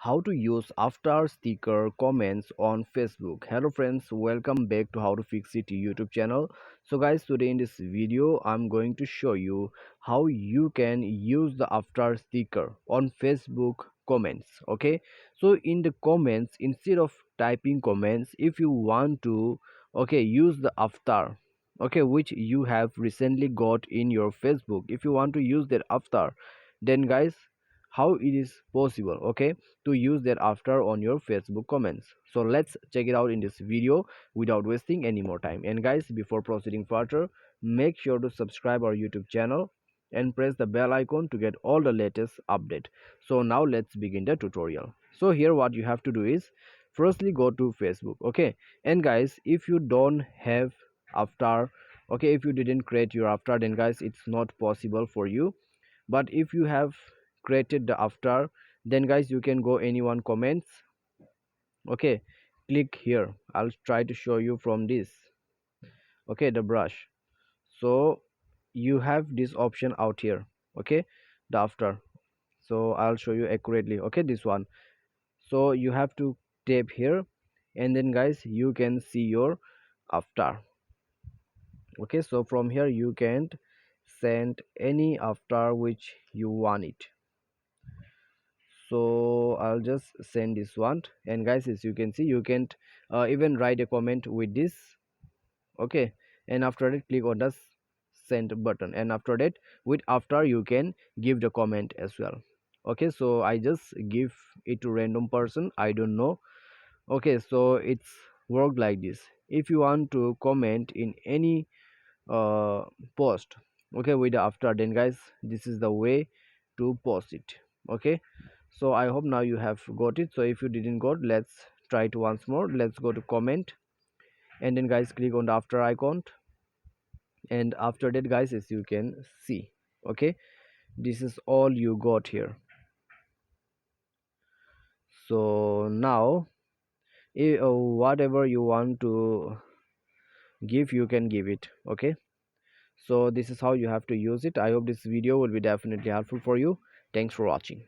how to use after sticker comments on Facebook. Hello friends, welcome back to How to Fix It YouTube channel. So guys, today in this video I'm going to show you how you can use the after sticker on Facebook comments. Okay, so in the comments, instead of typing comments, if you want to use the after, which you have recently got in your Facebook, if you want to use that after, then guys, how it is possible to use that after on your Facebook comments. So let's check it out in this video without wasting any more time. And guys, before proceeding further, make sure to subscribe our YouTube channel and press the bell icon to get all the latest update. So now let's begin the tutorial. So here what you have to do is, firstly go to Facebook. And guys, if you don't have after, if you didn't create your after, then guys, it's not possible for you. But if you have created the after, then guys, you can go anyone comments. Okay, click here. I'll try to show you from this. The brush. So you have this option out here. The after. So I'll show you accurately. This one. So you have to tap here, and then guys, you can see your after. So from here you can send any after which you want it. So I'll just send this one, and guys, as you can see, you can even write a comment with this. And after that, click on the send button, and after that, with after, you can give the comment as well. So I just give it to random person, I don't know. So it's worked like this. If you want to comment in any post with the after, then guys, this is the way to post it. So I hope now you have got it. So if you didn't got, let's try it once more. Let's go to comment, and then guys, click on the after icon, and after that, guys, as you can see, this is all you got here. So now, whatever you want to give, you can give it. So this is how you have to use it. I hope this video will be definitely helpful for you. Thanks for watching.